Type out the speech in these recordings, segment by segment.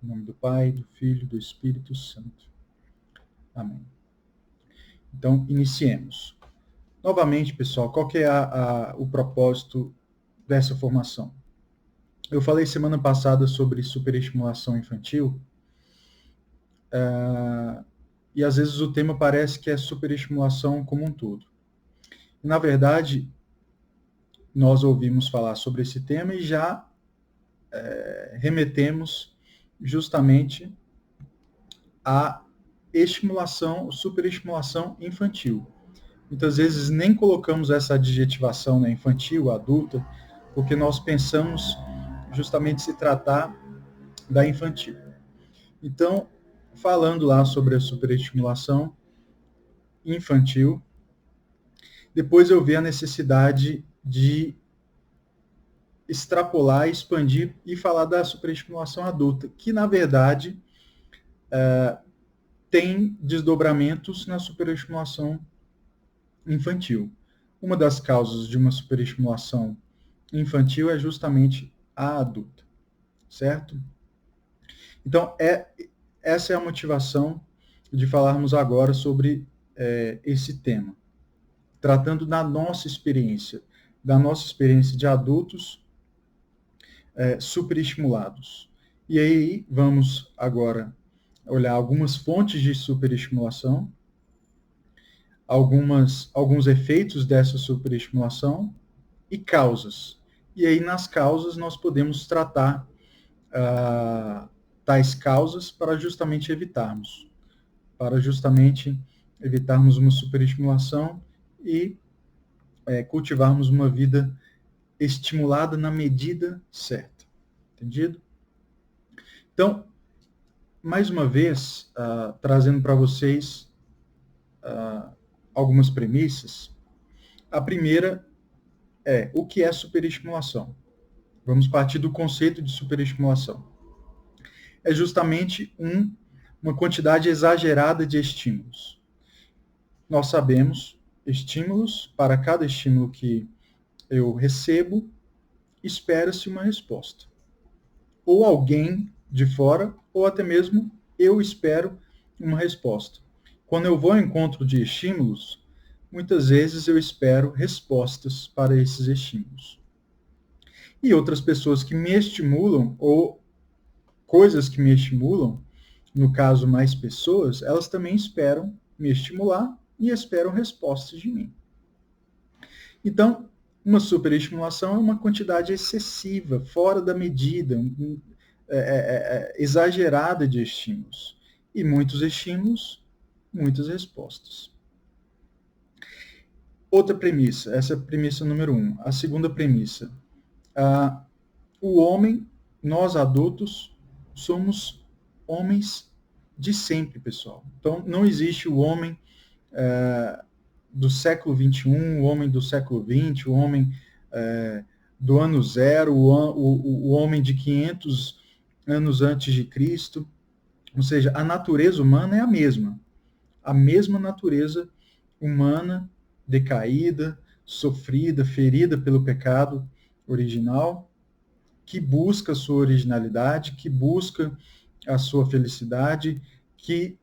Em nome do Pai, do Filho e do Espírito Santo. Amém. Então, iniciemos. Novamente, pessoal, qual que é o propósito dessa formação? Eu falei semana passada sobre superestimulação infantil, e às vezes o tema parece que é superestimulação como um todo. Na verdade, nós ouvimos falar sobre esse tema e já remetemos justamente à estimulação, superestimulação infantil. Muitas vezes nem colocamos essa adjetivação, né, infantil, adulta, porque nós pensamos justamente se tratar da infantil. Então, falando lá sobre a superestimulação infantil, depois eu vi a necessidade de extrapolar, expandir e falar da superestimulação adulta, que na verdade tem desdobramentos na superestimulação infantil. Uma das causas de uma superestimulação infantil é justamente a adulta, certo? Então, essa é a motivação de falarmos agora sobre esse tema, tratando da nossa experiência de adultos superestimulados. E aí, vamos agora olhar algumas fontes de superestimulação, alguns efeitos dessa superestimulação e causas. E aí, nas causas, nós podemos tratar tais causas para justamente evitarmos uma superestimulação e cultivarmos uma vida estimulada na medida certa. Entendido? Então, mais uma vez, trazendo para vocês algumas premissas. A primeira é o que é superestimulação. Vamos partir do conceito de superestimulação. É justamente uma quantidade exagerada de estímulos. Nós sabemos, para cada estímulo que eu recebo, espera-se uma resposta. Ou alguém de fora, ou até mesmo eu espero uma resposta. Quando eu vou ao encontro de estímulos, muitas vezes eu espero respostas para esses estímulos. E outras pessoas que me estimulam, ou coisas que me estimulam, no caso mais pessoas, elas também esperam me estimular e esperam respostas de mim. Então, uma superestimulação é uma quantidade excessiva, fora da medida, exagerada de estímulos. E muitos estímulos, muitas respostas. Outra premissa, essa é a premissa número 1. A segunda premissa, o homem, nós adultos, somos homens de sempre, pessoal. Então, não existe o homem do século XXI, o homem do século XX, o homem do ano zero, o homem de 500 anos antes de Cristo. Ou seja, a natureza humana é a mesma natureza humana decaída, sofrida, ferida pelo pecado original, que busca a sua originalidade, que busca a sua felicidade, que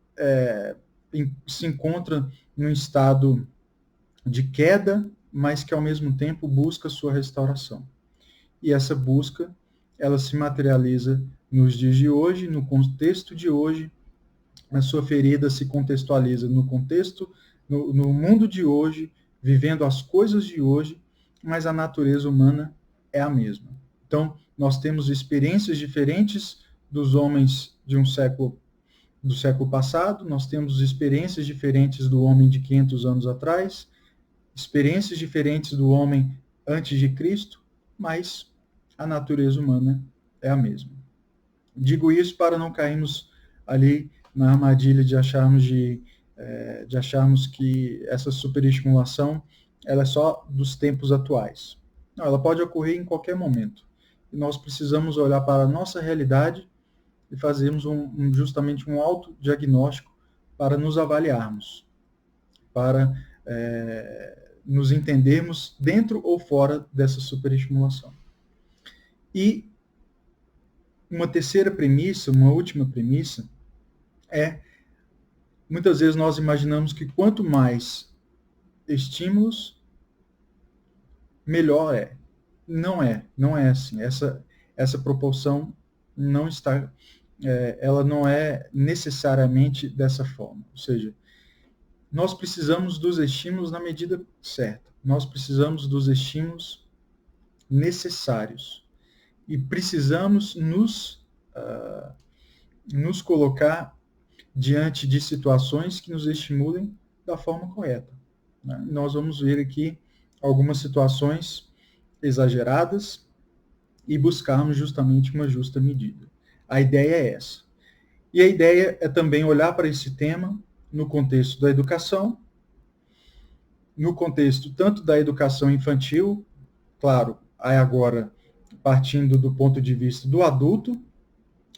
se encontra num estado de queda, mas que ao mesmo tempo busca a sua restauração. E essa busca, ela se materializa nos dias de hoje, no contexto de hoje, a sua ferida se contextualiza no contexto, no mundo de hoje, vivendo as coisas de hoje, mas a natureza humana é a mesma. Então, nós temos experiências diferentes dos homens do século passado, nós temos experiências diferentes do homem de 500 anos atrás, experiências diferentes do homem antes de Cristo, mas a natureza humana é a mesma. Digo isso para não cairmos ali na armadilha de acharmos que essa superestimulação ela é só dos tempos atuais. Não, ela pode ocorrer em qualquer momento. E nós precisamos olhar para a nossa realidade e fazermos justamente um autodiagnóstico para nos avaliarmos, para nos entendermos dentro ou fora dessa superestimulação. E uma terceira premissa, uma última premissa, muitas vezes nós imaginamos que quanto mais estímulos, melhor é. Não é assim. Essa proporção não está, ela não é necessariamente dessa forma. Ou seja, nós precisamos dos estímulos na medida certa. Nós precisamos dos estímulos necessários. E precisamos nos colocar diante de situações que nos estimulem da forma correta, né? Nós vamos ver aqui algumas situações exageradas e buscarmos justamente uma justa medida. A ideia é essa. E a ideia é também olhar para esse tema no contexto da educação, no contexto tanto da educação infantil, claro, aí agora partindo do ponto de vista do adulto,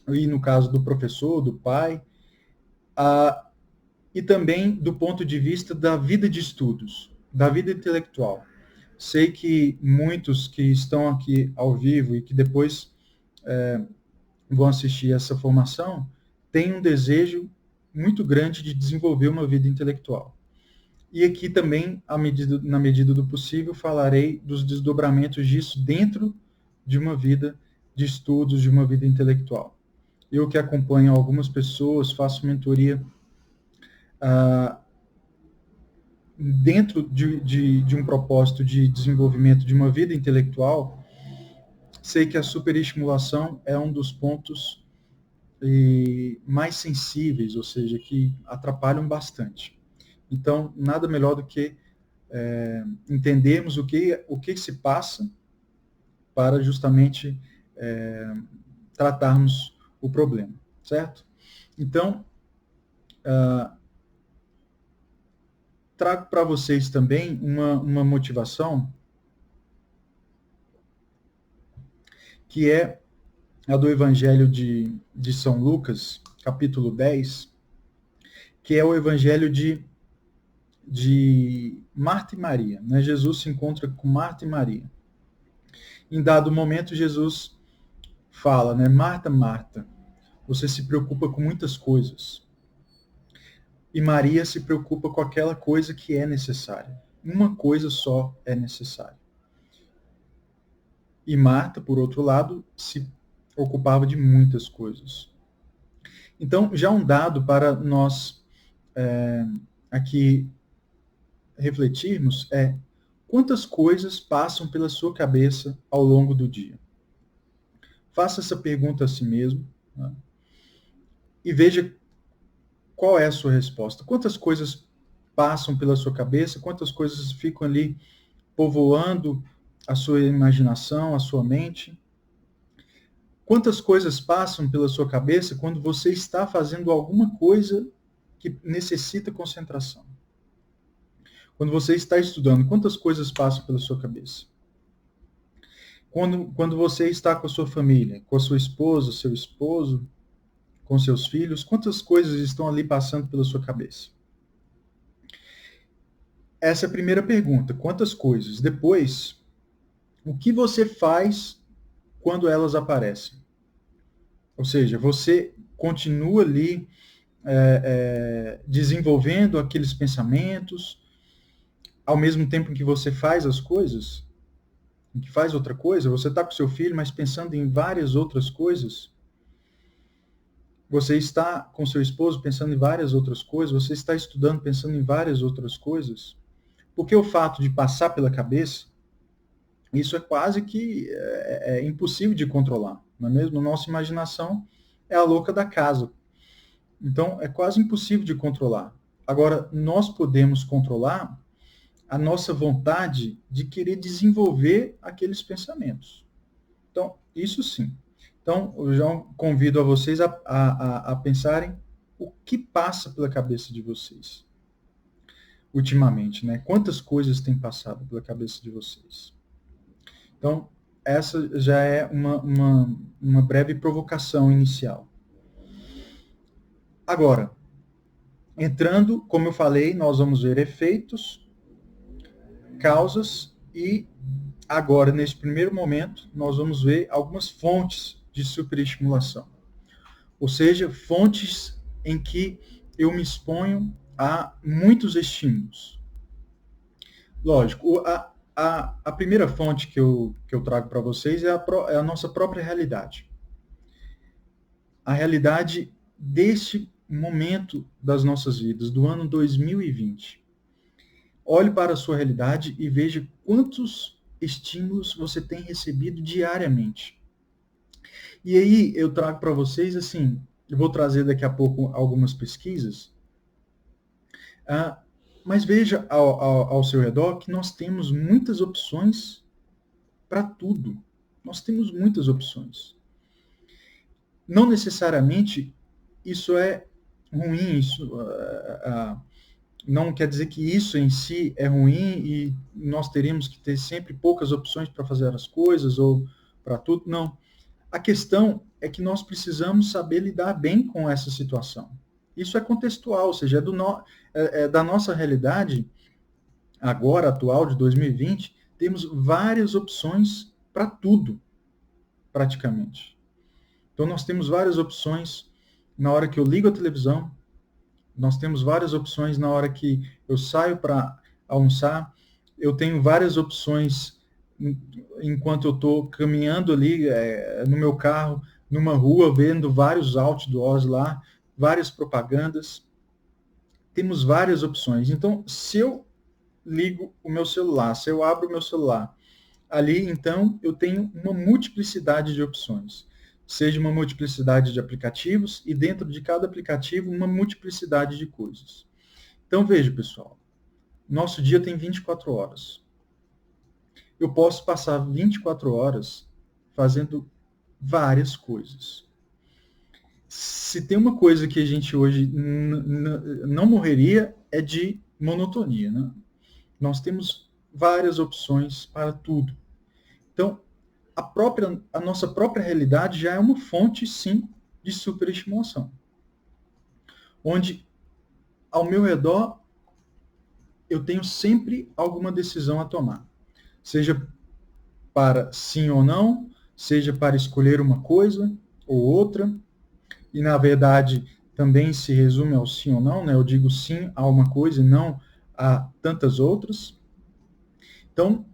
e no caso do professor, do pai, e também do ponto de vista da vida de estudos, da vida intelectual. Sei que muitos que estão aqui ao vivo e que depois vão assistir essa formação têm um desejo muito grande de desenvolver uma vida intelectual. E aqui também, na medida do possível, falarei dos desdobramentos disso dentro de uma vida de estudos, de uma vida intelectual. Eu que acompanho algumas pessoas, faço mentoria dentro de um propósito de desenvolvimento de uma vida intelectual, sei que a superestimulação é um dos pontos mais sensíveis, ou seja, que atrapalham bastante. Então, nada melhor do que entendermos o que se passa para justamente tratarmos o problema, certo? Então, trago para vocês também uma motivação que é a do Evangelho de São Lucas, capítulo 10, que é o Evangelho de Marta e Maria, né? Jesus se encontra com Marta e Maria. Em dado momento, Jesus fala, né? Marta, Marta, você se preocupa com muitas coisas. E Maria se preocupa com aquela coisa que é necessária. Uma coisa só é necessária. E Marta, por outro lado, se ocupava de muitas coisas. Então, já um dado para nós aqui refletirmos é quantas coisas passam pela sua cabeça ao longo do dia. Faça essa pergunta a si mesmo, né? E veja qual é a sua resposta. Quantas coisas passam pela sua cabeça, quantas coisas ficam ali povoando a sua imaginação, a sua mente. Quantas coisas passam pela sua cabeça quando você está fazendo alguma coisa que necessita concentração? Quando você está estudando, quantas coisas passam pela sua cabeça? Quando você está com a sua família, com a sua esposa, seu esposo, com seus filhos, quantas coisas estão ali passando pela sua cabeça? Essa é a primeira pergunta. Quantas coisas? Depois, o que você faz quando elas aparecem? Ou seja, você continua ali desenvolvendo aqueles pensamentos, ao mesmo tempo que você faz as coisas, em que faz outra coisa, você está com seu filho, mas pensando em várias outras coisas. Você está com seu esposo pensando em várias outras coisas, você está estudando pensando em várias outras coisas. Porque o fato de passar pela cabeça, isso é quase que impossível de controlar, não é mesmo? Nossa imaginação é a louca da casa. Então, é quase impossível de controlar. Agora, nós podemos controlar a nossa vontade de querer desenvolver aqueles pensamentos. Então, isso sim. Então, eu já convido a vocês a pensarem o que passa pela cabeça de vocês ultimamente, né? Quantas coisas têm passado pela cabeça de vocês? Então, essa já é uma breve provocação inicial. Agora, entrando, como eu falei, nós vamos ver efeitos, causas e agora, nesse primeiro momento, nós vamos ver algumas fontes de superestimulação. Ou seja, fontes em que eu me exponho a muitos estímulos. Lógico, a primeira fonte que eu trago para vocês é a nossa própria realidade. A realidade deste momento das nossas vidas, do ano 2020. Olhe para a sua realidade e veja quantos estímulos você tem recebido diariamente. E aí eu trago para vocês, assim, eu vou trazer daqui a pouco algumas pesquisas, mas veja ao seu redor que nós temos muitas opções para tudo. Nós temos muitas opções. Não necessariamente isso é ruim, isso não quer dizer que isso em si é ruim e nós teríamos que ter sempre poucas opções para fazer as coisas ou para tudo. Não. A questão é que nós precisamos saber lidar bem com essa situação. Isso é contextual, ou seja, é da nossa realidade, agora, atual, de 2020, temos várias opções para tudo, praticamente. Então, nós temos várias opções na hora que eu ligo a televisão, nós temos várias opções na hora que eu saio para almoçar, eu tenho várias opções enquanto eu estou caminhando ali no meu carro, numa rua, vendo vários outdoors lá, várias propagandas. Temos várias opções. Então, se eu ligo o meu celular, se eu abro o meu celular, ali, então, eu tenho uma multiplicidade de opções. Seja uma multiplicidade de aplicativos e dentro de cada aplicativo uma multiplicidade de coisas. Então, veja, pessoal, nosso dia tem 24 horas. Eu posso passar 24 horas fazendo várias coisas. Se tem uma coisa que a gente hoje não morreria é de monotonia, né? Nós temos várias opções para tudo. Então, a nossa própria realidade já é uma fonte, sim, de superestimulação. Onde, ao meu redor, eu tenho sempre alguma decisão a tomar. Seja para sim ou não, seja para escolher uma coisa ou outra, e na verdade também se resume ao sim ou não, né? Eu digo sim a uma coisa e não a tantas outras. Então,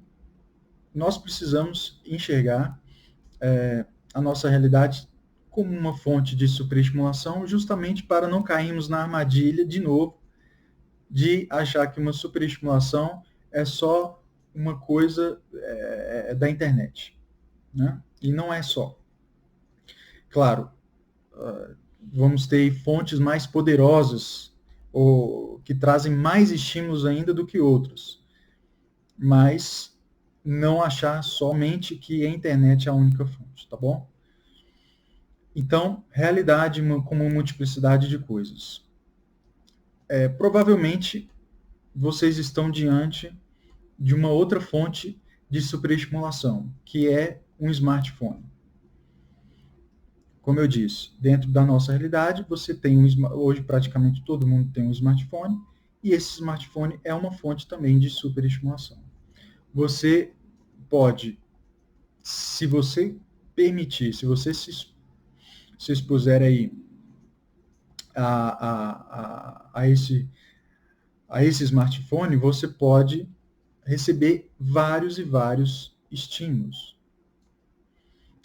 nós precisamos enxergar a nossa realidade como uma fonte de superestimulação, justamente para não cairmos na armadilha, de novo, de achar que uma superestimulação é só uma coisa da internet, né? E não é só. Claro, vamos ter fontes mais poderosas, ou que trazem mais estímulos ainda do que outras, mas não achar somente que a internet é a única fonte, tá bom? Então, realidade como multiplicidade de coisas. Provavelmente, vocês estão diante de uma outra fonte de superestimulação, que é um smartphone. Como eu disse, dentro da nossa realidade, você tem hoje praticamente todo mundo tem um smartphone, e esse smartphone é uma fonte também de superestimulação. Você pode, se você permitir, se você se expuser aí a esse smartphone, você pode receber vários e vários estímulos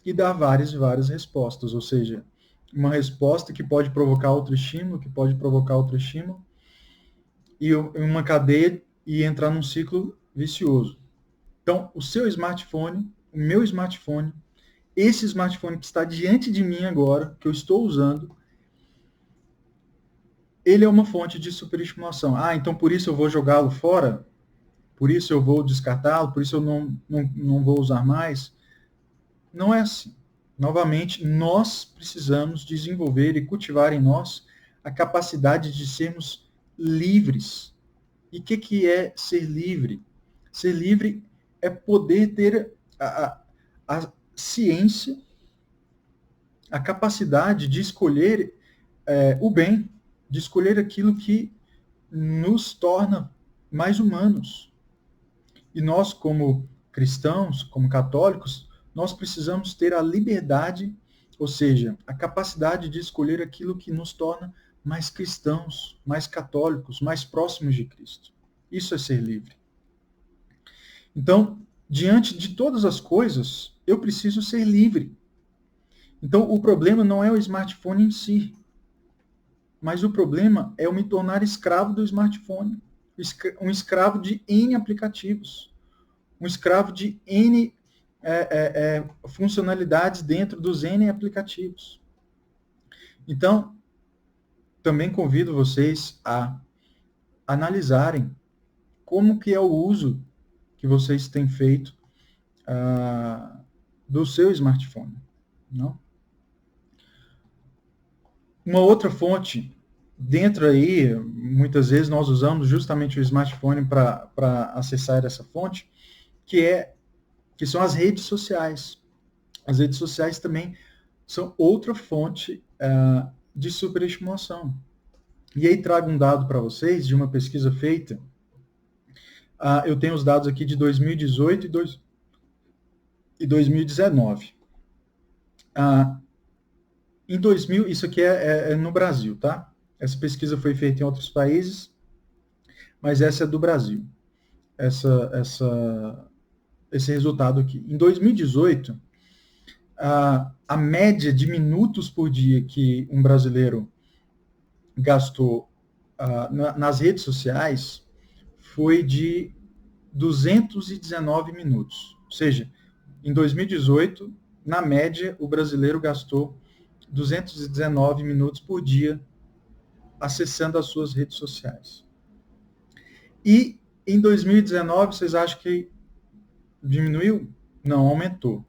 e dar várias e várias respostas, ou seja, uma resposta que pode provocar outro estímulo, que pode provocar outro estímulo, e uma cadeia e entrar num ciclo vicioso. Então, o seu smartphone, o meu smartphone, esse smartphone que está diante de mim agora, que eu estou usando, ele é uma fonte de superestimulação. Então por isso eu vou jogá-lo fora? Por isso eu vou descartá-lo? Por isso eu não vou usar mais? Não é assim. Novamente, nós precisamos desenvolver e cultivar em nós a capacidade de sermos livres. E o que é ser livre? Ser livre é poder ter a ciência, a capacidade de escolher o bem, de escolher aquilo que nos torna mais humanos. E nós, como cristãos, como católicos, nós precisamos ter a liberdade Ou seja, a capacidade de escolher aquilo que nos torna mais cristãos, mais católicos, mais próximos de Cristo. Isso é ser livre. Então, diante de todas as coisas, eu preciso ser livre. Então, o problema não é o smartphone em si, mas o problema é eu me tornar escravo do smartphone, um escravo de N aplicativos, um escravo de N funcionalidades dentro dos N aplicativos. Então, também convido vocês a analisarem como que é o uso que vocês têm feito do seu smartphone. Não? Uma outra fonte, dentro aí, muitas vezes nós usamos justamente o smartphone para acessar essa fonte, que são as redes sociais. As redes sociais também são outra fonte de superestimulação. E aí trago um dado para vocês de uma pesquisa feita. Eu tenho os dados aqui de 2018 e 2019. Em 2000, isso aqui é no Brasil, tá? Essa pesquisa foi feita em outros países, mas essa é do Brasil. Esse resultado aqui. Em 2018, a média de minutos por dia que um brasileiro gastou nas redes sociais foi de 219 minutos. Ou seja, em 2018, na média, o brasileiro gastou 219 minutos por dia acessando as suas redes sociais. E em 2019, vocês acham que diminuiu? Não, aumentou.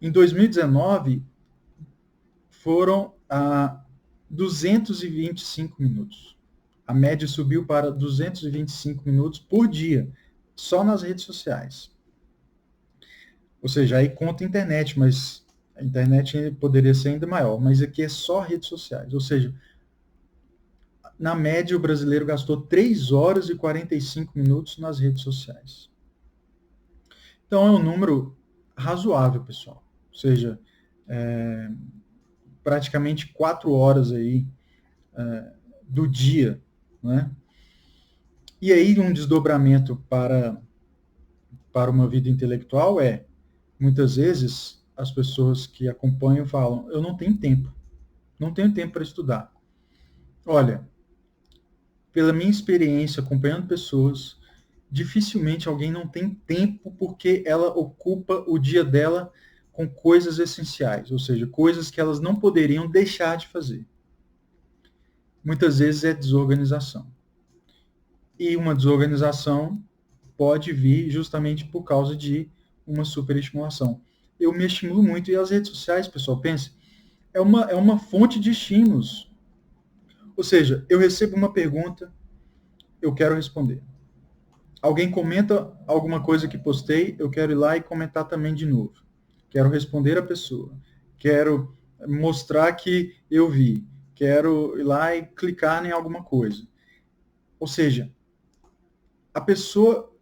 Em 2019, foram 225 minutos. A média subiu para 225 minutos por dia, só nas redes sociais. Ou seja, aí conta a internet, mas a internet poderia ser ainda maior, mas aqui é só redes sociais. Ou seja, na média, o brasileiro gastou 3 horas e 45 minutos nas redes sociais. Então, é um número razoável, pessoal. Ou seja, praticamente 4 horas aí do dia, né? E aí, um desdobramento para uma vida intelectual muitas vezes, as pessoas que acompanham falam, eu não tenho tempo para estudar. Olha, pela minha experiência acompanhando pessoas, dificilmente alguém não tem tempo porque ela ocupa o dia dela com coisas essenciais, ou seja, coisas que elas não poderiam deixar de fazer. Muitas vezes é desorganização. E uma desorganização pode vir justamente por causa de uma superestimulação. Eu me estimulo muito, e as redes sociais, pessoal, pense, é uma fonte de estímulos. Ou seja, eu recebo uma pergunta, eu quero responder. Alguém comenta alguma coisa que postei, eu quero ir lá e comentar também de novo. Quero responder a pessoa. Quero mostrar que eu vi. Quero ir lá e clicar em alguma coisa. Ou seja, a pessoa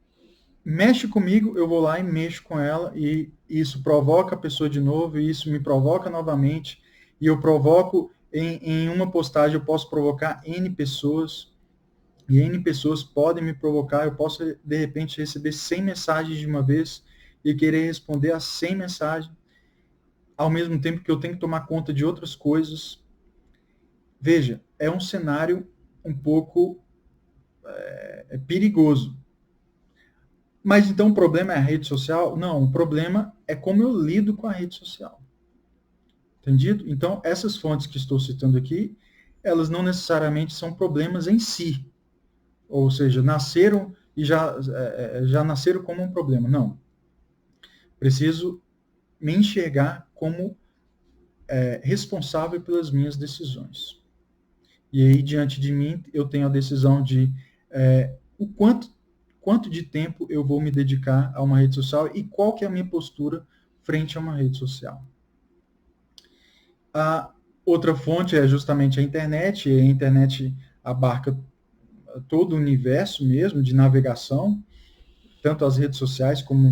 mexe comigo, eu vou lá e mexo com ela, e isso provoca a pessoa de novo, e isso me provoca novamente, e eu provoco, em uma postagem, eu posso provocar N pessoas, e N pessoas podem me provocar, eu posso, de repente, receber 100 mensagens de uma vez, e querer responder a 100 mensagens, ao mesmo tempo que eu tenho que tomar conta de outras coisas. Veja, é um cenário um pouco perigoso. Mas então o problema é a rede social? Não, o problema é como eu lido com a rede social. Entendido? Então, essas fontes que estou citando aqui, elas não necessariamente são problemas em si. Ou seja, nasceram e já nasceram como um problema. Não. Preciso me enxergar como responsável pelas minhas decisões. E aí, diante de mim, eu tenho a decisão de o quanto de tempo eu vou me dedicar a uma rede social e qual que é a minha postura frente a uma rede social. A outra fonte é justamente a internet, e a internet abarca todo o universo mesmo de navegação, tanto as redes sociais como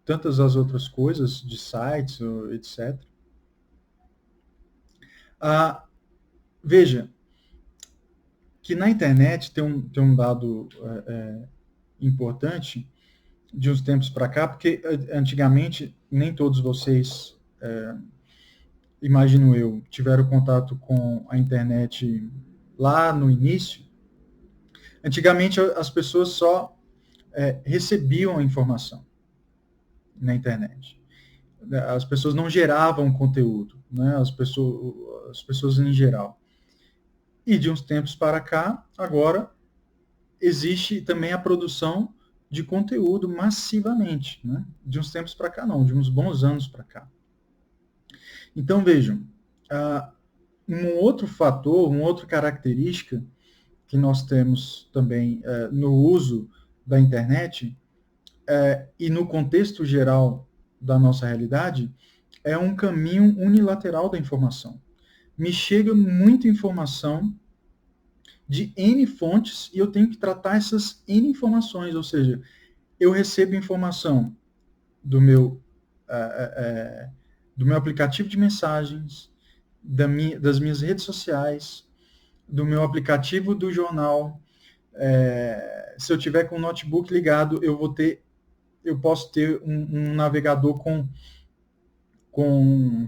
tantas as outras coisas, de sites, etc. Veja que na internet tem um dado importante de uns tempos para cá, porque antigamente nem todos vocês, imagino eu, tiveram contato com a internet lá no início. Antigamente as pessoas só recebiam a informação na internet. As pessoas não geravam conteúdo, né? As pessoas em geral. E de uns tempos para cá, agora existe também a produção de conteúdo massivamente, né? De uns tempos para cá não, de uns bons anos para cá. Então vejam, um outro fator, uma outra característica que nós temos também no uso da internet e no contexto geral da nossa realidade é um caminho unilateral da informação. Me chega muita informação de N fontes e eu tenho que tratar essas N informações, ou seja, eu recebo informação do meu aplicativo de mensagens, das minhas redes sociais, do meu aplicativo do jornal. Se eu tiver com o notebook ligado, eu posso ter um navegador com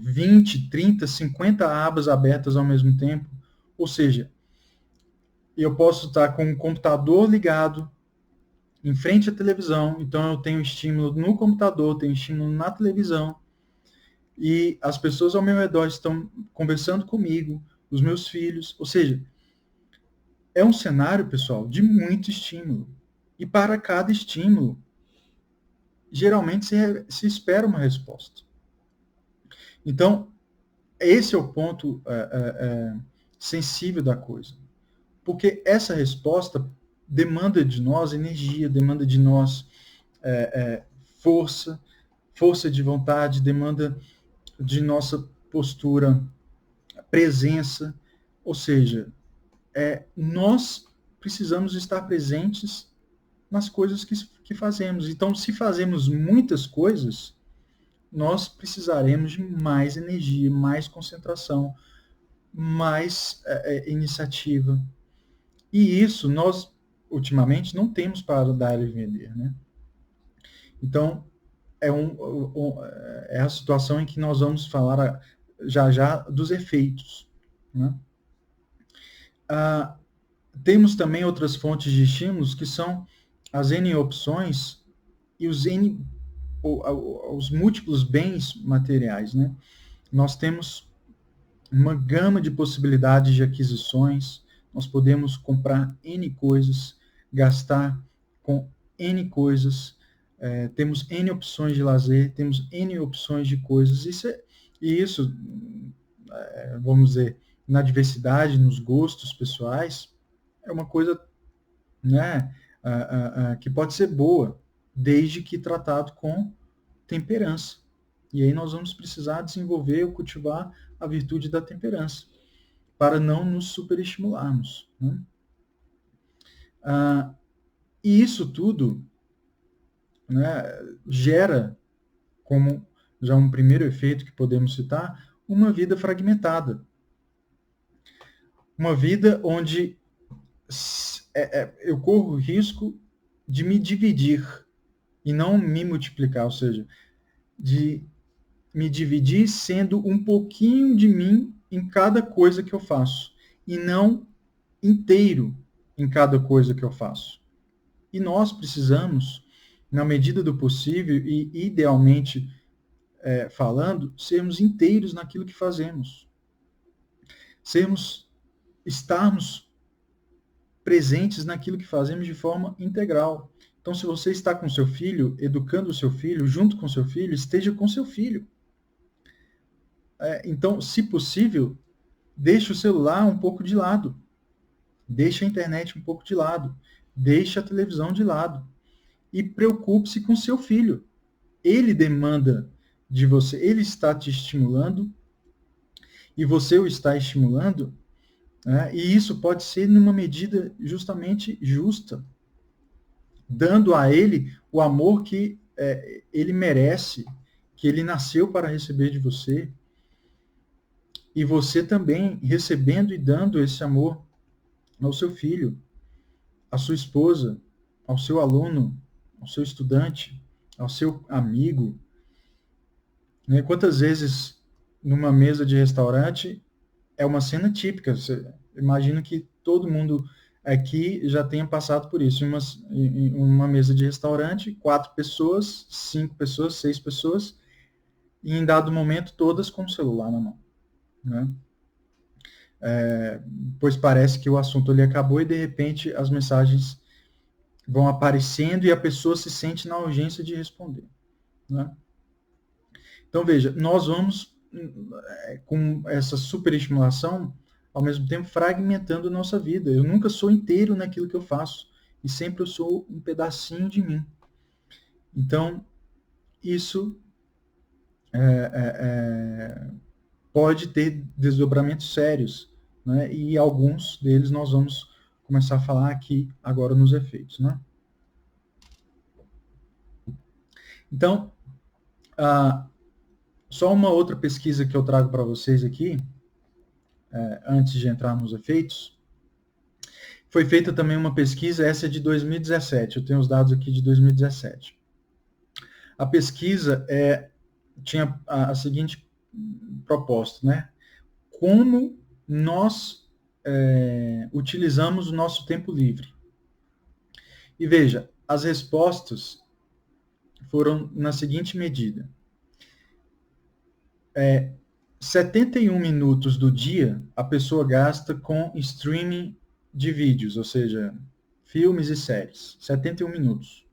20, 30, 50 abas abertas ao mesmo tempo. Ou seja, eu posso estar com o computador ligado em frente à televisão, então eu tenho estímulo no computador, tenho estímulo na televisão, e as pessoas ao meu redor estão conversando comigo, os meus filhos, ou seja, é um cenário, pessoal, de muito estímulo. E para cada estímulo, geralmente se espera uma resposta. Então, esse é o ponto sensível da coisa. Porque essa resposta demanda de nós energia, demanda de nós força de vontade, demanda de nossa postura, presença. Ou seja, nós precisamos estar presentes nas coisas que fazemos. Então, se fazemos muitas coisas, nós precisaremos de mais energia, mais concentração, mais iniciativa. E isso nós, ultimamente, não temos para dar e vender, né? Então, é a situação em que nós vamos falar já dos efeitos, né? Temos também outras fontes de estímulos, que são as N opções e os múltiplos bens materiais, né? Nós temos uma gama de possibilidades de aquisições, nós podemos comprar N coisas, gastar com N coisas, temos N opções de lazer, temos N opções de coisas, isso, vamos dizer, na diversidade, nos gostos pessoais, é uma coisa, né, que pode ser boa, desde que tratado com temperança. E aí nós vamos precisar desenvolver ou cultivar a virtude da temperança, para não nos superestimularmos, né? E isso tudo, né, gera, como já um primeiro efeito que podemos citar, uma vida fragmentada. Uma vida onde eu corro o risco de me dividir e não me multiplicar, ou seja, de me dividir sendo um pouquinho de mim em cada coisa que eu faço, e não inteiro em cada coisa que eu faço. E nós precisamos, na medida do possível e idealmente falando, sermos inteiros naquilo que fazemos. Estarmos presentes naquilo que fazemos de forma integral. Então, se você está com seu filho, educando o seu filho, junto com seu filho, esteja com seu filho. Então, se possível, deixe o celular um pouco de lado. Deixe a internet um pouco de lado. Deixe a televisão de lado. E preocupe-se com seu filho. Ele demanda de você, ele está te estimulando e você o está estimulando, né? E isso pode ser numa medida justamente justa, dando a ele o amor que ele merece, que ele nasceu para receber de você. e você também recebendo e dando esse amor ao seu filho, à sua esposa, ao seu aluno, ao seu estudante, ao seu amigo, né? Quantas vezes numa mesa de restaurante é uma cena típica? Você, imagino que todo mundo aqui já tenha passado por isso. Em uma mesa de restaurante, 4 pessoas, 5 pessoas, 6 pessoas, e em dado momento todas com o celular na mão, né? Pois parece que o assunto ali acabou e de repente as mensagens vão aparecendo e a pessoa se sente na urgência de responder, né? Então veja, nós vamos com essa superestimulação ao mesmo tempo fragmentando nossa vida. Eu nunca sou inteiro naquilo que eu faço e sempre eu sou um pedacinho de mim. Então isso pode ter desdobramentos sérios, né? E alguns deles nós vamos começar a falar aqui agora nos efeitos, né? Então, só uma outra pesquisa que eu trago para vocês aqui, antes de entrar nos efeitos. Foi feita também uma pesquisa, essa é de 2017, eu tenho os dados aqui de 2017. A pesquisa tinha a seguinte proposta, né? Como nós utilizamos o nosso tempo livre. E veja, as respostas foram na seguinte medida. 71 minutos do dia a pessoa gasta com streaming de vídeos, ou seja, filmes e séries. 71 minutos.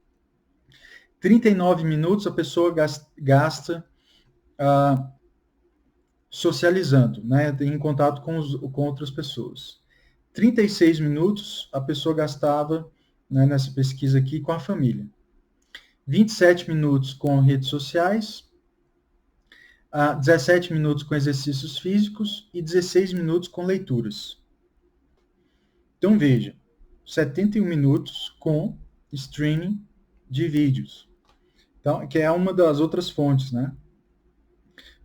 39 minutos a pessoa gasta socializando, né, em contato com outras pessoas. 36 minutos a pessoa gastava, né, nessa pesquisa aqui, com a família. 27 minutos com redes sociais, 17 minutos com exercícios físicos e 16 minutos com leituras. Então veja, 71 minutos com streaming de vídeos. Então, que é uma das outras fontes, né?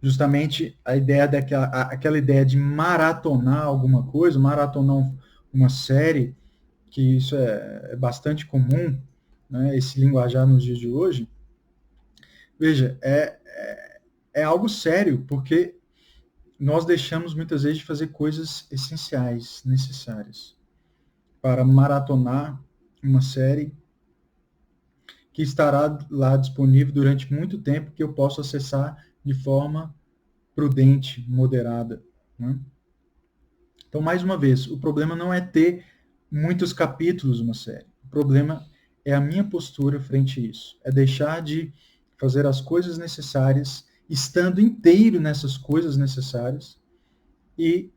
Justamente a ideia aquela ideia de maratonar alguma coisa, maratonar uma série, que isso é bastante comum, né? Esse linguajar nos dias de hoje. Veja, é algo sério, porque nós deixamos muitas vezes de fazer coisas essenciais, necessárias, para maratonar uma série que estará lá disponível durante muito tempo, que eu posso acessar de forma prudente, moderada, né? Então, mais uma vez, o problema não é ter muitos capítulos numa série. O problema é a minha postura frente a isso. É deixar de fazer as coisas necessárias, estando inteiro nessas coisas necessárias, e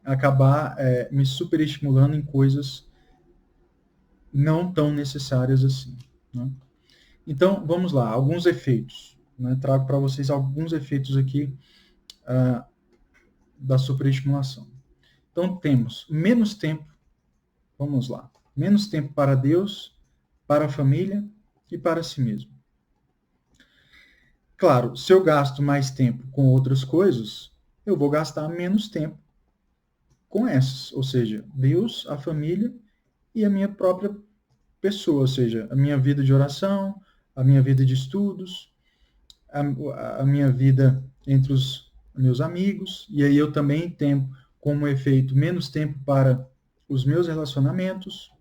acabar me superestimulando em coisas não tão necessárias assim, né? Então, vamos lá, alguns efeitos, né? Trago para vocês alguns efeitos aqui da superestimulação. Então, temos menos tempo, vamos lá, menos tempo para Deus, para a família e para si mesmo. Claro, se eu gasto mais tempo com outras coisas, eu vou gastar menos tempo com essas, ou seja, Deus, a família e a minha própria pessoa, ou seja, a minha vida de oração, a minha vida de estudos, a minha vida entre os meus amigos, e aí eu também tenho como efeito menos tempo para os meus relacionamentos,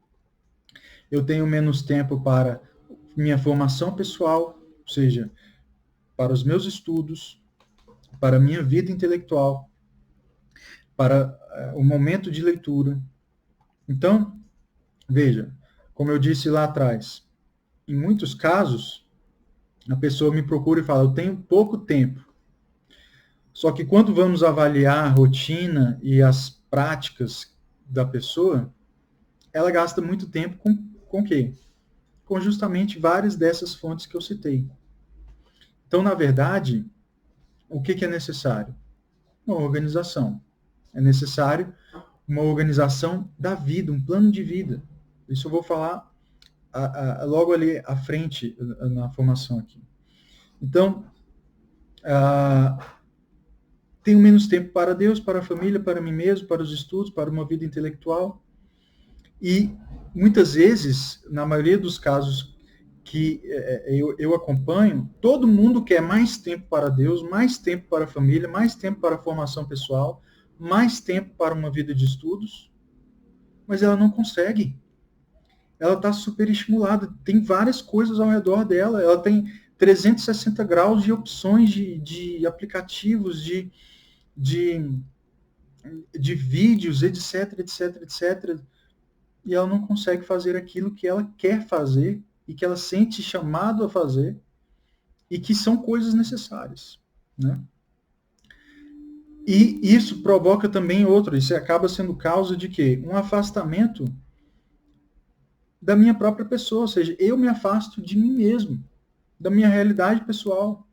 eu tenho menos tempo para minha formação pessoal, ou seja, para os meus estudos, para a minha vida intelectual, para o momento de leitura. Então, veja, como eu disse lá atrás, em muitos casos, a pessoa me procura e fala, eu tenho pouco tempo. Só que quando vamos avaliar a rotina e as práticas da pessoa, ela gasta muito tempo com o quê? Com justamente várias dessas fontes que eu citei. Então, na verdade, o que é necessário? Uma organização. É necessário uma organização da vida, um plano de vida. Isso eu vou falar logo ali à frente na formação aqui. Então, tenho menos tempo para Deus, para a família, para mim mesmo, para os estudos, para uma vida intelectual. E muitas vezes, na maioria dos casos que eu acompanho, todo mundo quer mais tempo para Deus, mais tempo para a família, mais tempo para a formação pessoal, mais tempo para uma vida de estudos, mas ela não consegue. Ela está super estimulada, tem várias coisas ao redor dela, ela tem 360 graus de opções de aplicativos, de vídeos, etc, etc, etc, e ela não consegue fazer aquilo que ela quer fazer e que ela sente chamado a fazer e que são coisas necessárias, né? E isso provoca também outro, isso acaba sendo causa de quê? Um afastamento da minha própria pessoa, ou seja, eu me afasto de mim mesmo, da minha realidade pessoal.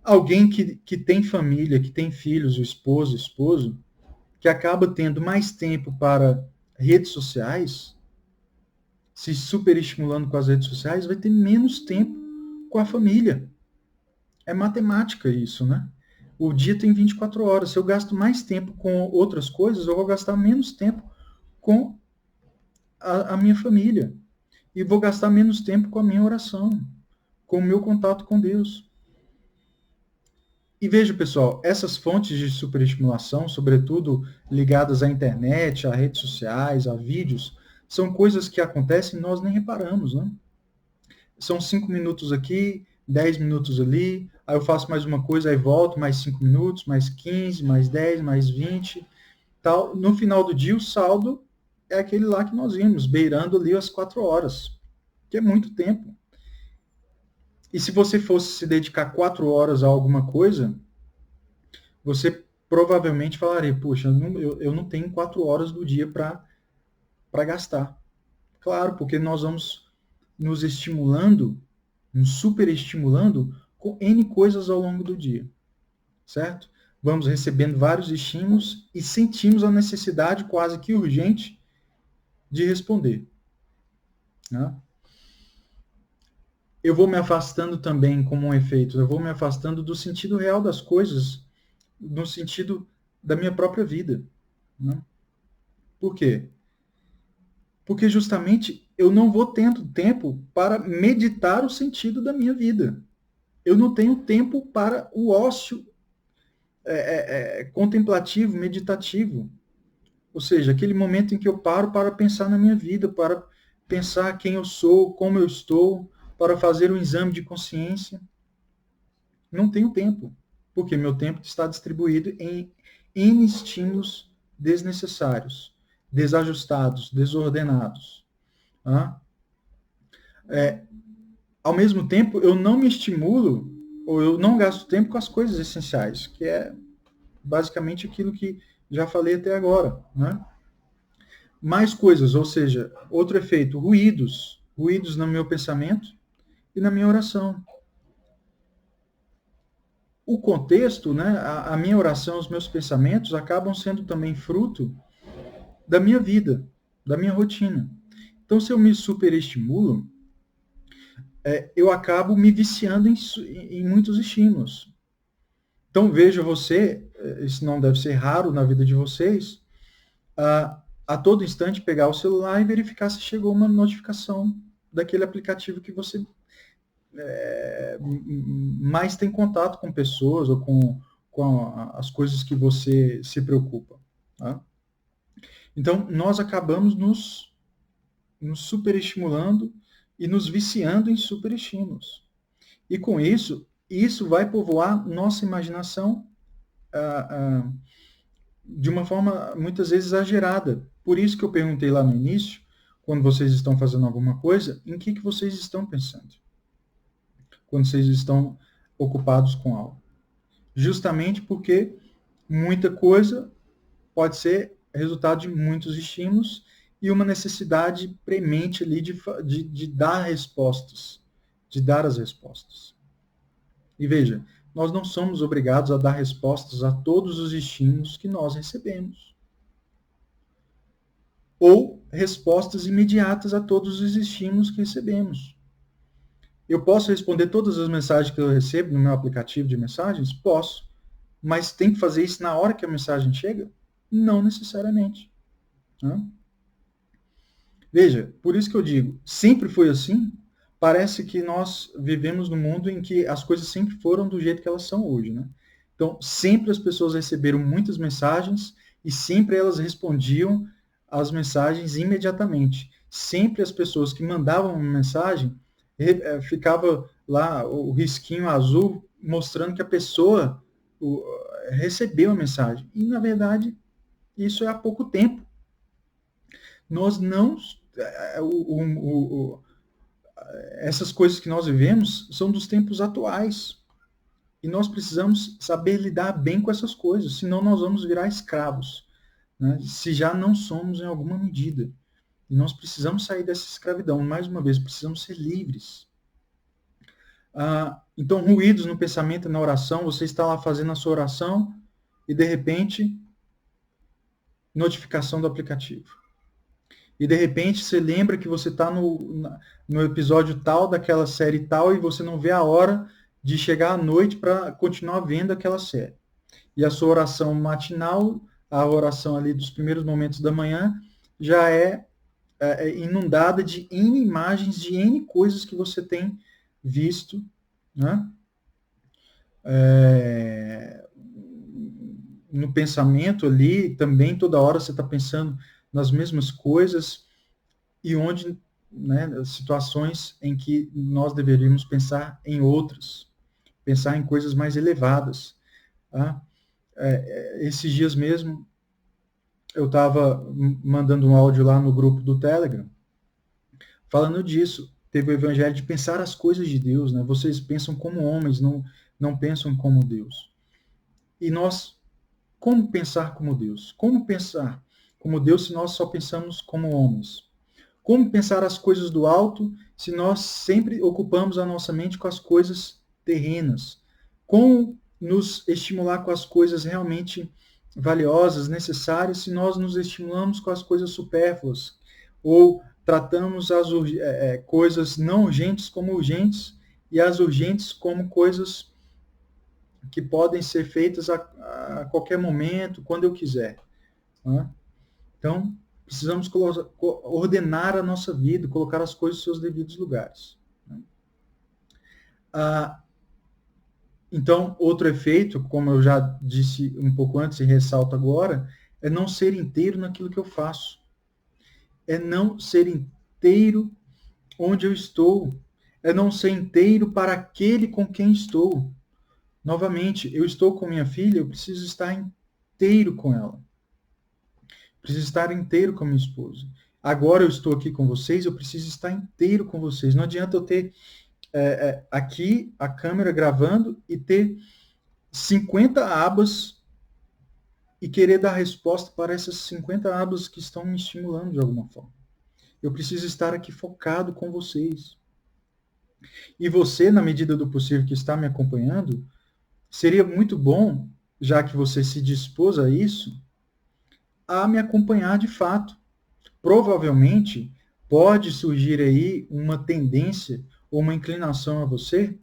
Alguém que tem família, que tem filhos, o esposo, que acaba tendo mais tempo para redes sociais, se superestimulando com as redes sociais, vai ter menos tempo com a família. É matemática isso, né? O dia tem 24 horas. Se eu gasto mais tempo com outras coisas, eu vou gastar menos tempo com a minha família. E vou gastar menos tempo com a minha oração, com o meu contato com Deus. E veja, pessoal, essas fontes de superestimulação, sobretudo ligadas à internet, a redes sociais, a vídeos, são coisas que acontecem e nós nem reparamos, né? São 5 minutos aqui, 10 minutos ali, aí eu faço mais uma coisa, aí volto, mais 5 minutos, mais 15, mais 10, mais 20, tal. No final do dia, o saldo é aquele lá que nós vimos, beirando ali as 4 horas, que é muito tempo. E se você fosse se dedicar 4 horas a alguma coisa, você provavelmente falaria, puxa, eu não tenho 4 horas do dia para gastar. Claro, porque nós vamos nos estimulando, nos superestimulando com N coisas ao longo do dia, certo? Vamos recebendo vários estímulos e sentimos a necessidade quase que urgente de responder, né? Eu vou me afastando também como um efeito, eu vou me afastando do sentido real das coisas, no sentido da minha própria vida, né? Por quê? Porque justamente eu não vou tendo tempo para meditar o sentido da minha vida. Eu não tenho tempo para o ócio contemplativo, meditativo. Ou seja, aquele momento em que eu paro para pensar na minha vida, para pensar quem eu sou, como eu estou, para fazer um exame de consciência. Não tenho tempo, porque meu tempo está distribuído em N estímulos desnecessários, desajustados, desordenados. Tá? Ao mesmo tempo, eu não me estimulo, ou eu não gasto tempo com as coisas essenciais, que é basicamente aquilo que já falei até agora, né? Mais coisas, ou seja, outro efeito, ruídos no meu pensamento e na minha oração. O contexto, né, a minha oração, os meus pensamentos acabam sendo também fruto da minha vida, da minha rotina. Então, se eu me superestimulo, eu acabo me viciando em muitos estímulos. Então, veja você, isso não deve ser raro na vida de vocês, a todo instante pegar o celular e verificar se chegou uma notificação daquele aplicativo que você mais tem contato com pessoas ou com as coisas que você se preocupa. Tá? Então, nós acabamos nos superestimulando e nos viciando em superestímulos. E com isso vai povoar nossa imaginação de uma forma muitas vezes exagerada. Por isso que eu perguntei lá no início, quando vocês estão fazendo alguma coisa, em que vocês estão pensando? Quando vocês estão ocupados com algo. Justamente porque muita coisa pode ser resultado de muitos estímulos e uma necessidade premente ali de dar respostas, de dar as respostas. E veja, nós não somos obrigados a dar respostas a todos os estímulos que nós recebemos. Ou respostas imediatas a todos os estímulos que recebemos. Eu posso responder todas as mensagens que eu recebo no meu aplicativo de mensagens? Posso. mas tem que fazer isso na hora que a mensagem chega? Não necessariamente. Né? Veja, por isso que eu digo, sempre foi assim. Parece que nós vivemos num mundo em que as coisas sempre foram do jeito que elas são hoje, né? Então, sempre as pessoas receberam muitas mensagens e sempre elas respondiam às mensagens imediatamente. Sempre as pessoas que mandavam uma mensagem, ficava lá o risquinho azul mostrando que a pessoa recebeu a mensagem. E, na verdade, isso é há pouco tempo. Nós não... essas coisas que nós vivemos são dos tempos atuais. E nós precisamos saber lidar bem com essas coisas, senão nós vamos virar escravos, né? Se já não somos em alguma medida. E nós precisamos sair dessa escravidão. Mais uma vez, precisamos ser livres. Então, ruídos no pensamento e na oração, você está lá fazendo a sua oração e, de repente, notificação do aplicativo. E, de repente, você lembra que você está no episódio tal daquela série tal e você não vê a hora de chegar à noite para continuar vendo aquela série. E a sua oração matinal, a oração ali dos primeiros momentos da manhã, já é inundada de N imagens, de N coisas que você tem visto, né? No pensamento ali, também toda hora você está pensando nas mesmas coisas, e onde, né, situações em que nós deveríamos pensar em outras, pensar em coisas mais elevadas. Tá? Esses dias mesmo, eu estava mandando um áudio lá no grupo do Telegram, falando disso. Teve o evangelho de pensar as coisas de Deus, né? Vocês pensam como homens, não pensam como Deus. E nós, como pensar como Deus? Como pensar como Deus se nós só pensamos como homens? Como pensar as coisas do alto se nós sempre ocupamos a nossa mente com as coisas terrenas? Como nos estimular com as coisas realmente valiosas, necessárias, se nós nos estimulamos com as coisas supérfluas? Ou tratamos as coisas não urgentes como urgentes e as urgentes como coisas que podem ser feitas a qualquer momento, quando eu quiser. Né? Então, precisamos ordenar a nossa vida, colocar as coisas nos seus devidos lugares. Então, outro efeito, como eu já disse um pouco antes e ressalto agora, é não ser inteiro naquilo que eu faço. É não ser inteiro onde eu estou. É não ser inteiro para aquele com quem estou. Novamente, eu estou com minha filha, eu preciso estar inteiro com ela. Preciso estar inteiro com a minha esposa. Agora eu estou aqui com vocês, eu preciso estar inteiro com vocês. Não adianta eu ter aqui a câmera gravando e ter 50 abas e querer dar resposta para essas 50 abas que estão me estimulando de alguma forma. Eu preciso estar aqui focado com vocês. E você, na medida do possível que está me acompanhando, seria muito bom, já que você se dispôs a isso, a me acompanhar de fato. Provavelmente pode surgir aí uma tendência ou uma inclinação a você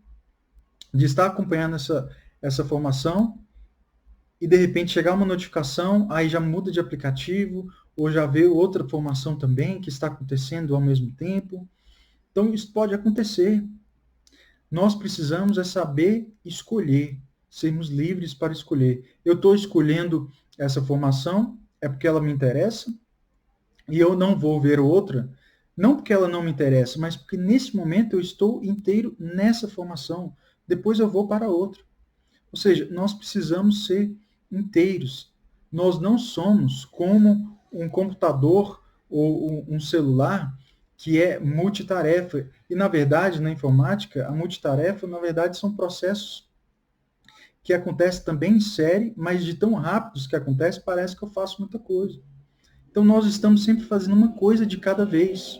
de estar acompanhando essa formação e de repente chegar uma notificação, aí já muda de aplicativo ou já vê outra formação também que está acontecendo ao mesmo tempo. Então isso pode acontecer. Nós precisamos saber escolher, sermos livres para escolher. Eu estou escolhendo essa formação, é porque ela me interessa, e eu não vou ver outra, não porque ela não me interessa, mas porque nesse momento eu estou inteiro nessa formação. Depois eu vou para outra. Ou seja, nós precisamos ser inteiros. Nós não somos como um computador ou um celular que é multitarefa. E, na verdade, na informática, a multitarefa, na verdade, são processos que acontecem também em série, mas de tão rápidos que acontece, parece que eu faço muita coisa. Então, nós estamos sempre fazendo uma coisa de cada vez.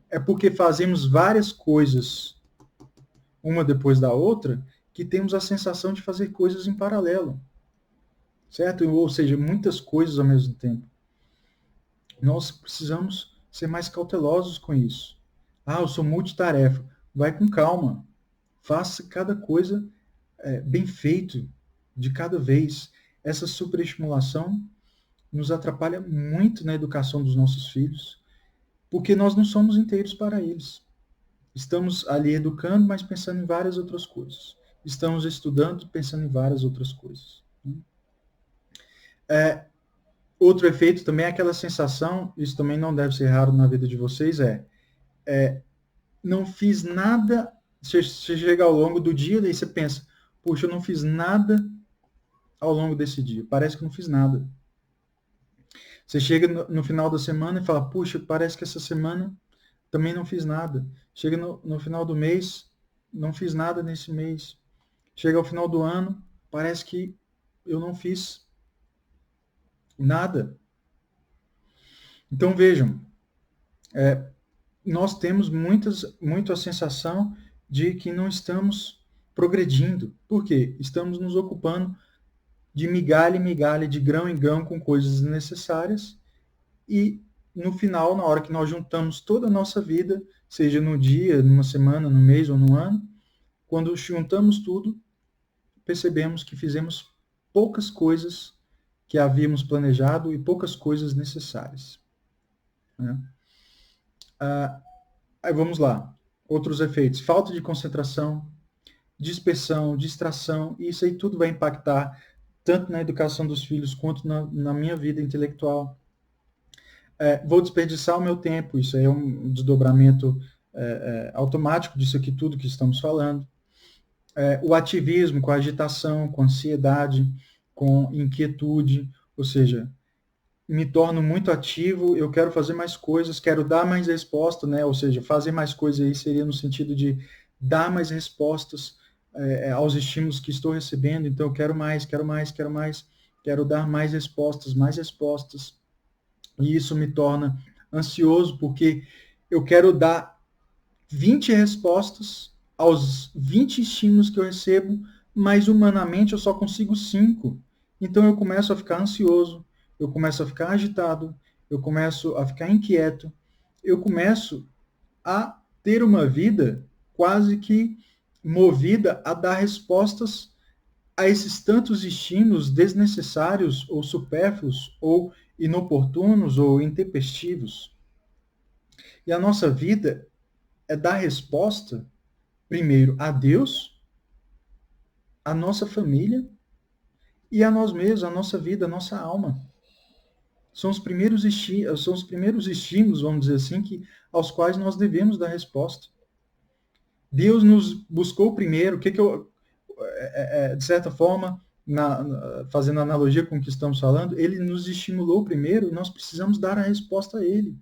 É porque fazemos várias coisas, uma depois da outra, que temos a sensação de fazer coisas em paralelo. Certo? Ou seja, muitas coisas ao mesmo tempo. Nós precisamos ser mais cautelosos com isso. Eu sou multitarefa. Vai com calma. Faça cada coisa bem feito. de cada vez. Essa superestimulação nos atrapalha muito na educação dos nossos filhos, porque nós não somos inteiros para eles. Estamos ali educando, mas pensando em várias outras coisas. Estamos estudando, pensando em várias outras coisas. Outro efeito também é aquela sensação, isso também não deve ser raro na vida de vocês, não fiz nada. Você chega ao longo do dia, daí você pensa, puxa, eu não fiz nada ao longo desse dia. Parece que não fiz nada. Você chega no final da semana e fala, puxa, parece que essa semana também não fiz nada. Chega no final do mês, não fiz nada nesse mês. Chega ao final do ano, parece que eu não fiz nada. Então vejam, nós temos muito a sensação de que não estamos progredindo. Por quê? Estamos nos ocupando de migalha em migalha, de grão em grão, com coisas necessárias, e no final, na hora que nós juntamos toda a nossa vida, seja no dia, numa semana, no mês ou no ano, quando juntamos tudo, percebemos que fizemos poucas coisas que havíamos planejado e poucas coisas necessárias. Né? Aí vamos lá. Outros efeitos. Falta de concentração, dispersão, distração, e isso aí tudo vai impactar tanto na educação dos filhos quanto na minha vida intelectual. Vou desperdiçar o meu tempo, isso aí é um desdobramento automático disso aqui tudo que estamos falando. O ativismo, com a agitação, com ansiedade, com inquietude, ou seja, me torno muito ativo, eu quero fazer mais coisas, quero dar mais resposta, né? Ou seja, fazer mais coisas aí seria no sentido de dar mais respostas aos estímulos que estou recebendo, então eu quero mais, quero dar mais respostas, e isso me torna ansioso, porque eu quero dar 20 respostas aos 20 estímulos que eu recebo, mas humanamente eu só consigo 5. Então eu começo a ficar ansioso, eu começo a ficar agitado, eu começo a ficar inquieto, eu começo a ter uma vida quase que movida a dar respostas a esses tantos estímulos desnecessários ou supérfluos ou inoportunos ou intempestivos. E a nossa vida é dar resposta, primeiro, a Deus, a nossa família e a nós mesmos, a nossa vida, a nossa alma. São os primeiros estímulos, vamos dizer assim, aos quais nós devemos dar resposta. Deus nos buscou primeiro, de certa forma, fazendo analogia com o que estamos falando, ele nos estimulou primeiro e nós precisamos dar a resposta a ele.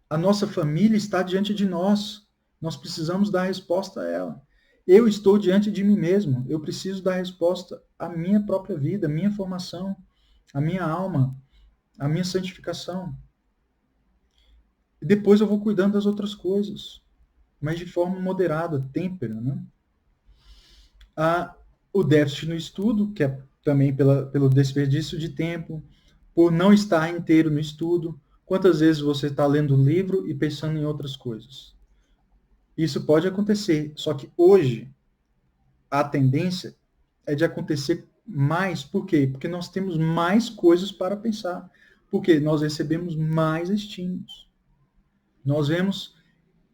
A nossa família está diante de nós, nós precisamos dar a resposta a ela. Eu estou diante de mim mesmo, eu preciso dar resposta à minha própria vida, à minha formação, à minha alma, à minha santificação. E depois eu vou cuidando das outras coisas, mas de forma moderada, têmpera, né? O déficit no estudo, que é também pelo desperdício de tempo, por não estar inteiro no estudo. Quantas vezes você está lendo um livro e pensando em outras coisas? Isso pode acontecer, só que hoje a tendência é de acontecer mais. Por quê? Porque nós temos mais coisas para pensar. Porque nós recebemos mais estímulos. Nós vemos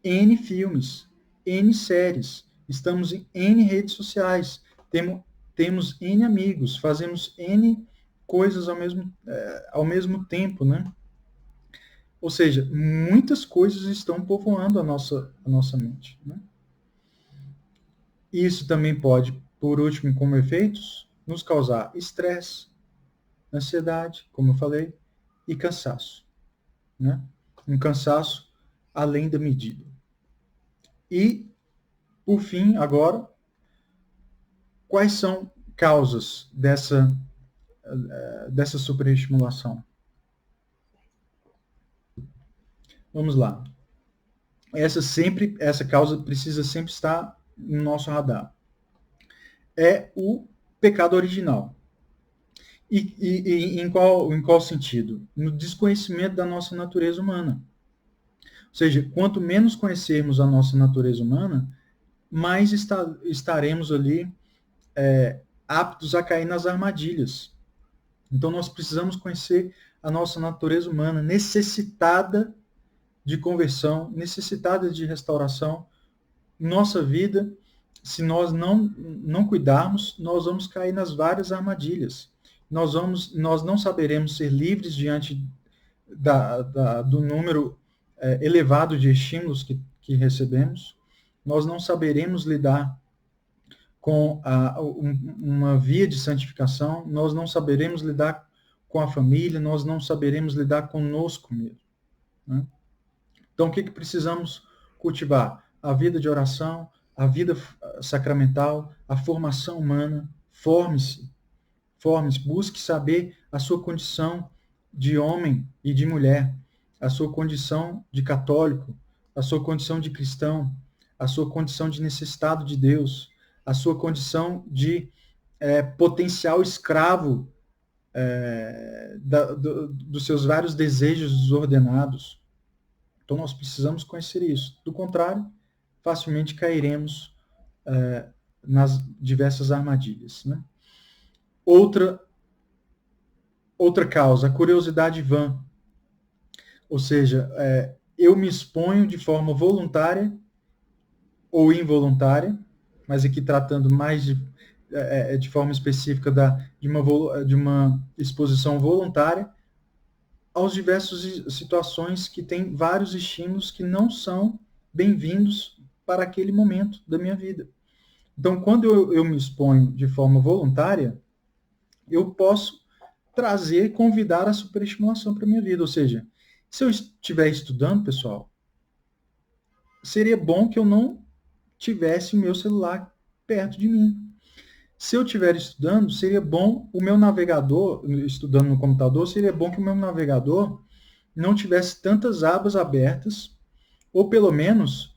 N filmes, N séries, estamos em N redes sociais, temos N amigos, fazemos N coisas ao mesmo tempo, né? Ou seja, muitas coisas estão povoando a nossa mente, né? Isso também pode, por último, como efeitos, nos causar estresse, ansiedade, como eu falei, e cansaço, né? Um cansaço além da medida. E, por fim, agora, quais são causas dessa superestimulação? Vamos lá. Essa causa precisa sempre estar no nosso radar. É o pecado original. E em qual sentido? No desconhecimento da nossa natureza humana. Ou seja, quanto menos conhecermos a nossa natureza humana, mais estaremos ali aptos a cair nas armadilhas. Então nós precisamos conhecer a nossa natureza humana necessitada de conversão, necessitada de restauração. Nossa vida, se nós não cuidarmos, nós vamos cair nas várias armadilhas. Nós não saberemos ser livres diante do número elevado de estímulos que recebemos. Nós não saberemos lidar com uma via de santificação, nós não saberemos lidar com a família, nós não saberemos lidar conosco mesmo. Né? Então, o que precisamos cultivar? A vida de oração, a vida sacramental, a formação humana. Forme-se, busque saber a sua condição de homem e de mulher, a sua condição de católico, a sua condição de cristão, a sua condição de necessitado de Deus, a sua condição de potencial escravo dos seus vários desejos desordenados. Então, nós precisamos conhecer isso. Do contrário, facilmente cairemos nas diversas armadilhas. Né? Outra causa, a curiosidade vã. Ou seja, eu me exponho de forma voluntária ou involuntária, mas aqui tratando mais de forma específica de uma exposição voluntária aos diversas situações que têm vários estímulos que não são bem-vindos para aquele momento da minha vida. Então, quando eu me exponho de forma voluntária, eu posso trazer, convidar a superestimulação para a minha vida. Ou seja, se eu estiver estudando, pessoal, seria bom que eu não tivesse o meu celular perto de mim. Se eu estiver estudando, seria bom o meu navegador, estudando no computador, seria bom que o meu navegador não tivesse tantas abas abertas, ou pelo menos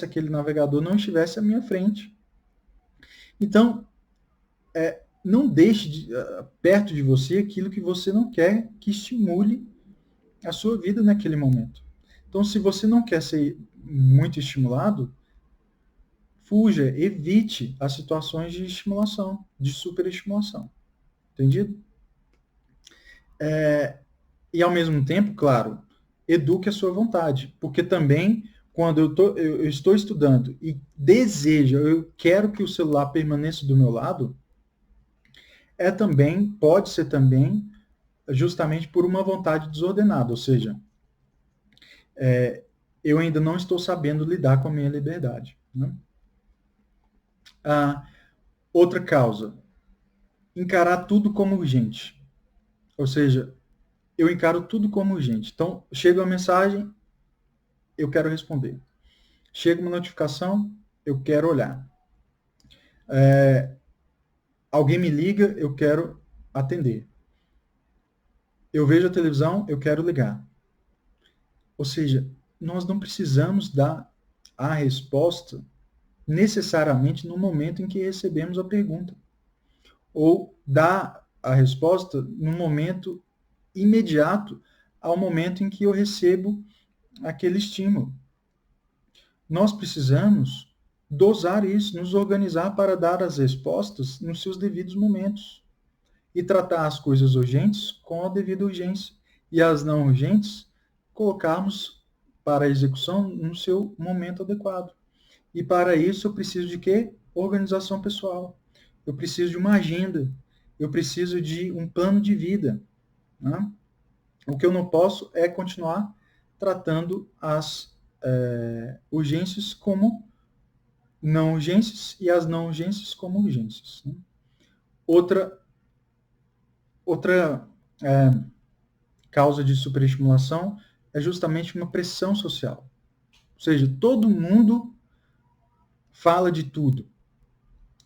aquele navegador não estivesse à minha frente. Então, não deixe perto de você aquilo que você não quer que estimule a sua vida naquele momento. Então, se você não quer ser muito estimulado, fuja, evite as situações de estimulação, de superestimulação. Entendido? E, ao mesmo tempo, claro, eduque a sua vontade. Porque também, quando eu estou estudando e eu quero que o celular permaneça do meu lado, pode ser também justamente por uma vontade desordenada. Ou seja, eu ainda não estou sabendo lidar com a minha liberdade. Né? Outra causa, encarar tudo como urgente. Ou seja, eu encaro tudo como urgente. Então, chega uma mensagem, eu quero responder. Chega uma notificação, eu quero olhar. Alguém me liga, eu quero atender. Eu vejo a televisão, eu quero ligar. Ou seja, nós não precisamos dar a resposta necessariamente no momento em que recebemos a pergunta. Ou dar a resposta no momento imediato ao momento em que eu recebo aquele estímulo. Nós precisamos dosar isso, nos organizar para dar as respostas nos seus devidos momentos e tratar as coisas urgentes com a devida urgência e as não urgentes colocarmos para a execução no seu momento adequado. E para isso eu preciso de quê? Organização pessoal. Eu preciso de uma agenda. Eu preciso de um plano de vida. Né? O que eu não posso é continuar tratando as urgências como não urgências e as não urgências como urgências. Né? Outra causa de superestimulação é justamente uma pressão social. Ou seja, todo mundo fala de tudo.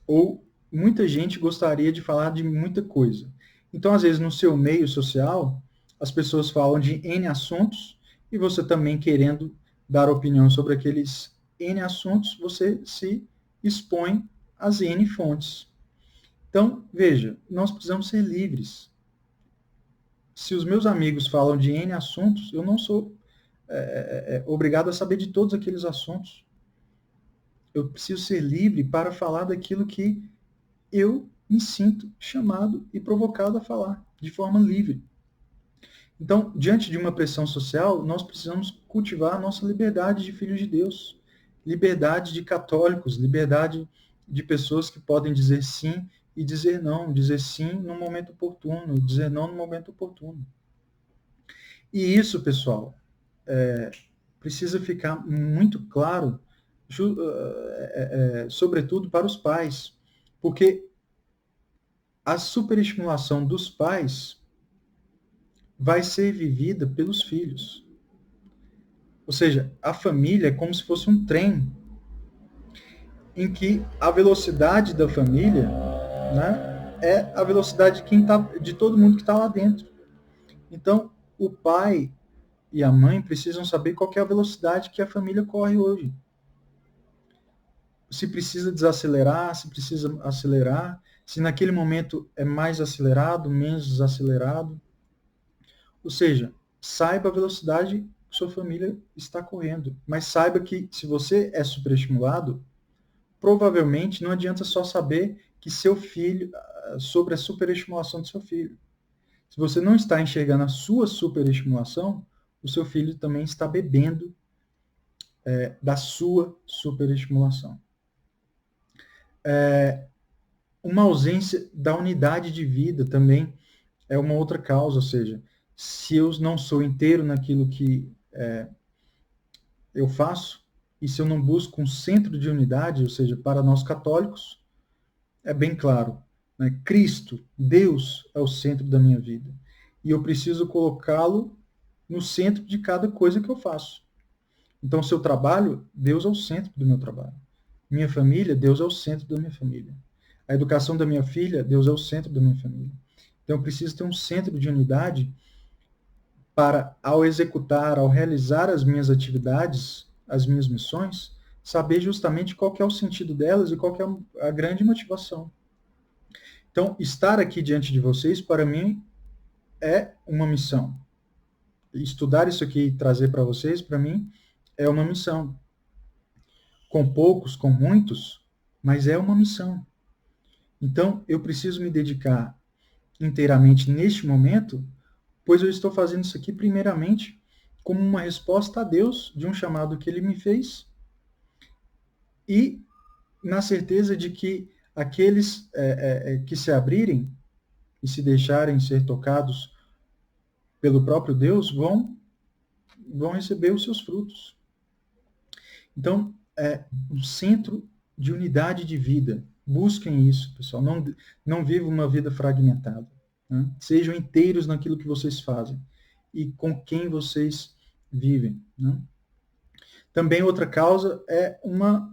Ou muita gente gostaria de falar de muita coisa. Então, às vezes, no seu meio social, as pessoas falam de N assuntos e você também querendo dar opinião sobre aqueles N assuntos, você se expõe às N fontes. Então, veja, nós precisamos ser livres. Se os meus amigos falam de N assuntos, eu não sou obrigado a saber de todos aqueles assuntos. eu preciso ser livre para falar daquilo que eu me sinto chamado e provocado a falar, de forma livre. Então, diante de uma pressão social, nós precisamos cultivar a nossa liberdade de filhos de Deus, liberdade de católicos, liberdade de pessoas que podem dizer sim e dizer não, dizer sim no momento oportuno, dizer não no momento oportuno. E isso, pessoal, precisa ficar muito claro, sobretudo para os pais, porque a superestimulação dos pais vai ser vivida pelos filhos. Ou seja, a família é como se fosse um trem em que a velocidade da família, né, é a velocidade de todo mundo que está lá dentro. Então, o pai e a mãe precisam saber qual é a velocidade que a família corre hoje. Se precisa desacelerar, se precisa acelerar, se naquele momento é mais acelerado, menos desacelerado. Ou seja, saiba a velocidade que sua família está correndo, mas saiba que se você é superestimulado, provavelmente não adianta só saber que seu filho, sobre a superestimulação do seu filho. Se você não está enxergando a sua superestimulação, o seu filho também está bebendo da sua superestimulação. Uma ausência da unidade de vida também é uma outra causa, ou seja, se eu não sou inteiro naquilo que eu faço, e se eu não busco um centro de unidade, ou seja, para nós católicos, é bem claro, né? Cristo, Deus, é o centro da minha vida. E eu preciso colocá-lo no centro de cada coisa que eu faço. Então, se eu trabalho, Deus é o centro do meu trabalho. Minha família, Deus é o centro da minha família. A educação da minha filha, Deus é o centro da minha família. Então, eu preciso ter um centro de unidade para, ao executar, ao realizar as minhas atividades, as minhas missões, saber justamente qual que é o sentido delas e qual que é a grande motivação. Então, estar aqui diante de vocês, para mim, é uma missão. Estudar isso aqui e trazer para vocês, para mim, é uma missão. Com poucos, com muitos, mas é uma missão. Então, eu preciso me dedicar inteiramente neste momento, pois eu estou fazendo isso aqui primeiramente como uma resposta a Deus de um chamado que Ele me fez e na certeza de que aqueles que se abrirem e se deixarem ser tocados pelo próprio Deus vão receber os seus frutos. Então, um centro de unidade de vida. Busquem isso, pessoal. Não vivam uma vida fragmentada. Né? Sejam inteiros naquilo que vocês fazem e com quem vocês vivem. Né? Também outra causa é uma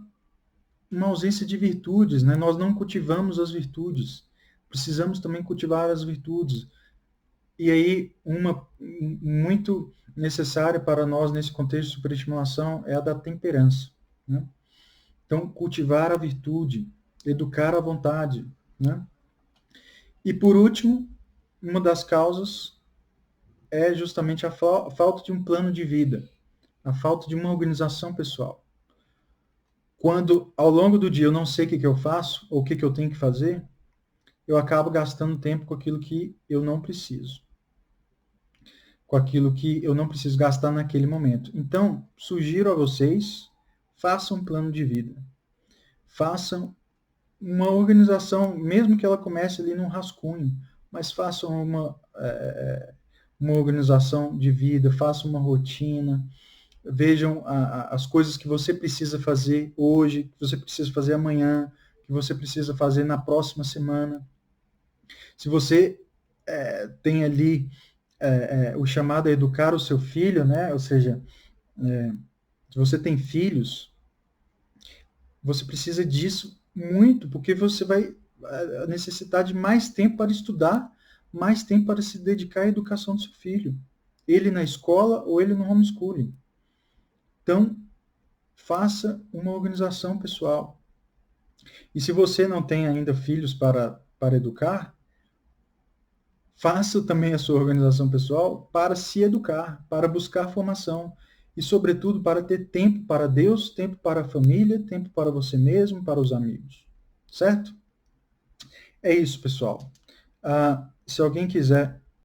ausência de virtudes. Né? Nós não cultivamos as virtudes. Precisamos também cultivar as virtudes. E aí, uma muito necessária para nós nesse contexto de superestimulação é a da temperança. Né? Então, cultivar a virtude, educar a vontade. Né? E, por último, uma das causas é justamente a falta de um plano de vida, a falta de uma organização pessoal. Quando, ao longo do dia, eu não sei o que eu faço ou o que eu tenho que fazer, eu acabo gastando tempo com aquilo que eu não preciso. Com aquilo que eu não preciso gastar naquele momento. Então, sugiro a vocês, façam um plano de vida. Façam uma organização, mesmo que ela comece ali num rascunho, mas façam uma organização de vida, façam uma rotina, vejam as coisas que você precisa fazer hoje, que você precisa fazer amanhã, que você precisa fazer na próxima semana. Se você tem ali o chamado a educar o seu filho, né? Ou seja, se você tem filhos, você precisa disso muito, porque você vai necessitar de mais tempo para estudar, mais tempo para se dedicar à educação do seu filho. Ele na escola ou ele no homeschooling. Então, faça uma organização pessoal. E se você não tem ainda filhos para educar, faça também a sua organização pessoal para se educar, para buscar formação. e, sobretudo, para ter tempo para Deus, tempo para a família, tempo para você mesmo, para os amigos. Certo? É isso, pessoal. Se alguém quiser